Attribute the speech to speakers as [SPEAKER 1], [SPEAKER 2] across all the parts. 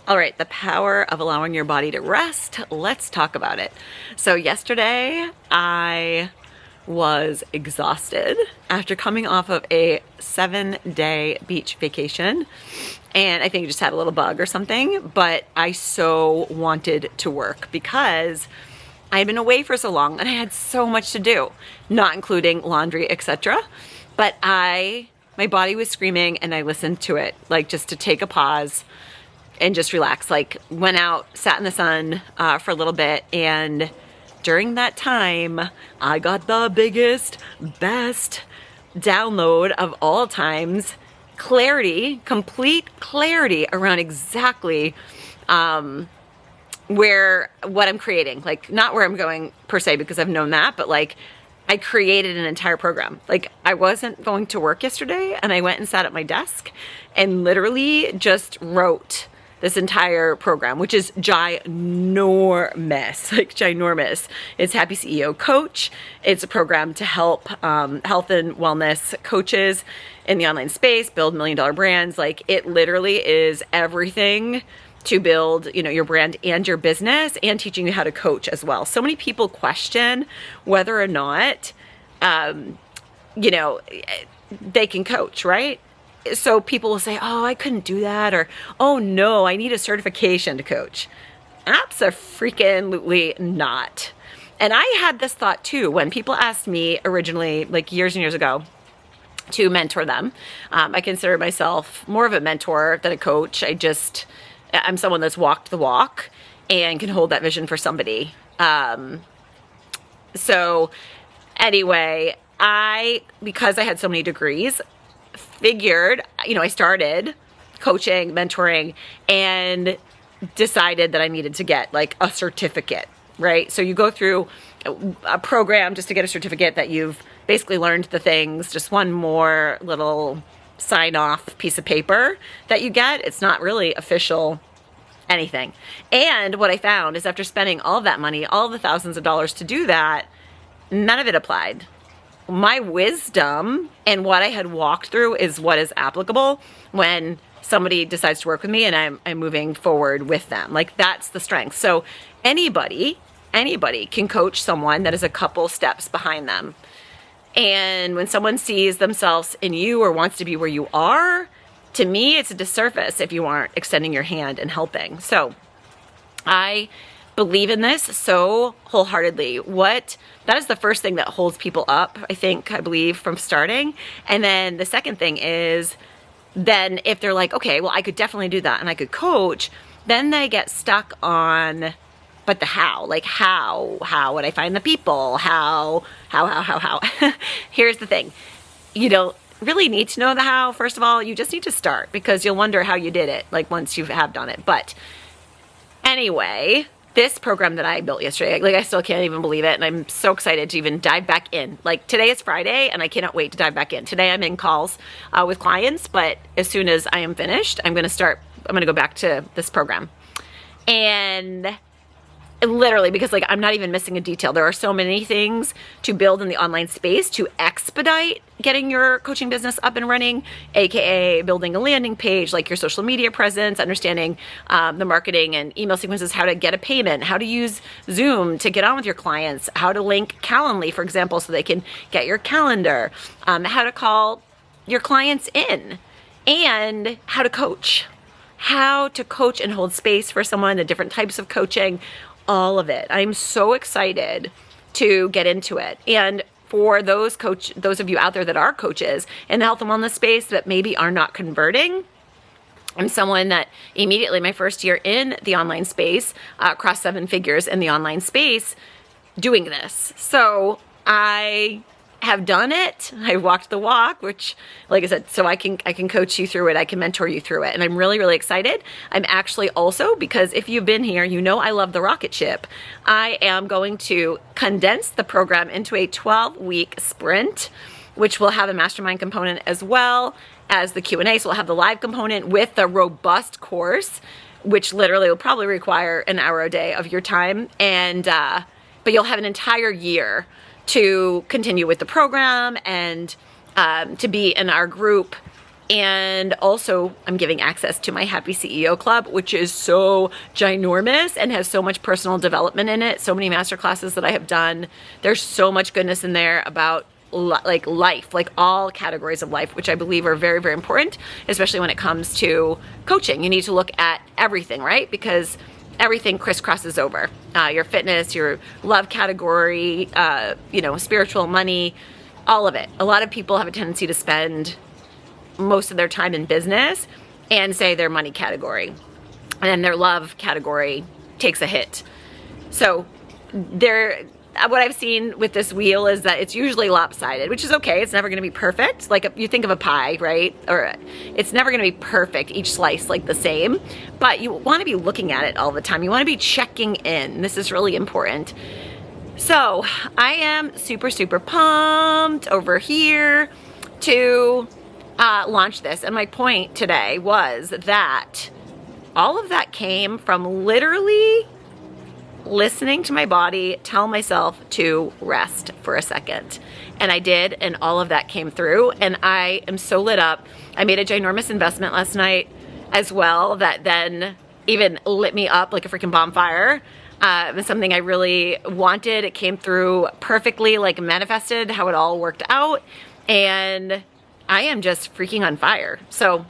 [SPEAKER 1] All right, the power of allowing your body to rest. Let's talk about it. So yesterday I was exhausted after coming off of a 7-day beach vacation. And I think I just had a little bug or something, but I so wanted to work because I had been away for so long and I had so much to do, not including laundry, etc. But my body was screaming and I listened to it, like just to take a pause and just relax. Like went out, sat in the sun for a little bit, and during that time, I got the biggest, best download of all times. Clarity, complete clarity around exactly what I'm creating. Like not where I'm going per se, because I've known that, but like I created an entire program. Like I wasn't going to work yesterday and I went and sat at my desk and literally just wrote this entire program, which is ginormous, like ginormous. It's Happy CEO Coach. It's a program to help health and wellness coaches in the online space build $1 million brands. Like it literally is everything to build, your brand and your business, and teaching you how to coach as well. So many people question whether or not, they can coach, right? So people will say, oh, I couldn't do that, or, oh no, I need a certification to coach. Abso-freaking-lutely not. And I had this thought too when people asked me originally, like years and years ago, to mentor them. I consider myself more of a mentor than a coach. I'm someone that's walked the walk and can hold that vision for somebody. So anyway, because I had so many degrees, figured, I started coaching, mentoring, and decided that I needed to get like a certificate, right? So you go through a program just to get a certificate that you've basically learned the things, just one more little sign off piece of paper that you get. It's not really official anything. And what I found is after spending all of that money, all the thousands of dollars to do that, none of it applied. My wisdom and what I had walked through is what is applicable when somebody decides to work with me and I'm moving forward with them. Like that's the strength. So anybody can coach someone that is a couple steps behind them. And when someone sees themselves in you or wants to be where you are, to me, it's a disservice if you aren't extending your hand and helping. So I believe in this so wholeheartedly. That is the first thing that holds people up, I believe, from starting. And then the second thing is, then if they're like, okay, well, I could definitely do that and I could coach, then they get stuck on, but the how, like how would I find the people? How? Here's the thing. You don't really need to know the how. First of all, you just need to start, because you'll wonder how you did it, like once you have done it. But anyway, this program that I built yesterday, like I still can't even believe it. And I'm so excited to even dive back in. Like today is Friday and I cannot wait to dive back in. Today I'm in calls with clients, but as soon as I am finished, I'm going to go back to this program. And literally, because like I'm not even missing a detail. There are so many things to build in the online space to expedite getting your coaching business up and running, aka building a landing page, like your social media presence, understanding the marketing and email sequences, how to get a payment, how to use Zoom to get on with your clients, how to link Calendly, for example, so they can get your calendar, how to call your clients in, and how to coach and hold space for someone, the different types of coaching, all of it. I'm so excited to get into it. And for those of you out there that are coaches in the health and wellness space that maybe are not converting, I'm someone that immediately my first year in the online space, crossed 7 figures in the online space doing this. So I have done it. I walked the walk, which, like I said, so I can coach you through it. I can mentor you through it. And I'm really, really excited. I'm actually also, because if you've been here, you know I love the rocket ship. I am going to condense the program into a 12-week sprint, which will have a mastermind component as well as the Q&A. So we'll have the live component with the robust course, which literally will probably require an hour a day of your time. And but you'll have an entire year to continue with the program and to be in our group And also, I'm giving access to my Happy CEO Club, which is so ginormous and has so much personal development in it. So many masterclasses that I have done. There's so much goodness in there about like life, like all categories of life, which I believe are very, very important, especially when it comes to coaching. You need to look at everything, right? Because everything crisscrosses over. Your fitness, your love category, spiritual, money, all of it. A lot of people have a tendency to spend most of their time in business and say their money category, and then their love category takes a hit. So what I've seen with this wheel is that it's usually lopsided, which is okay. It's never going to be perfect. Like you think of a pie, right? Or it's never going to be perfect, each slice like the same, but you want to be looking at it all the time. You want to be checking in. This is really important. So I am super, super pumped over here to launch this. And my point today was that all of that came from literally listening to my body tell myself to rest for a second. And I did, and all of that came through, and I am so lit up. I made a ginormous investment last night as well that then even lit me up like a freaking bonfire. It was something I really wanted. It came through perfectly, like manifested how it all worked out, and I am just freaking on fire. So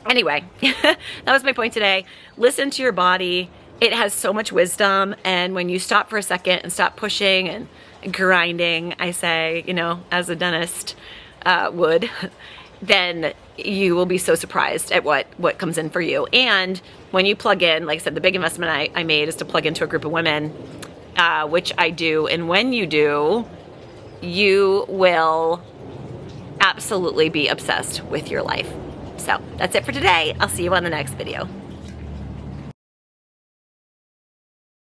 [SPEAKER 1] anyway, that was my point today. Listen to your body. It has so much wisdom, and when you stop for a second and stop pushing and grinding, I say, as a dentist would, then you will be so surprised at what comes in for you. And when you plug in, like I said, the big investment I made is to plug into a group of women, which I do, and when you do, you will absolutely be obsessed with your life. So that's it for today. I'll see you on the next video.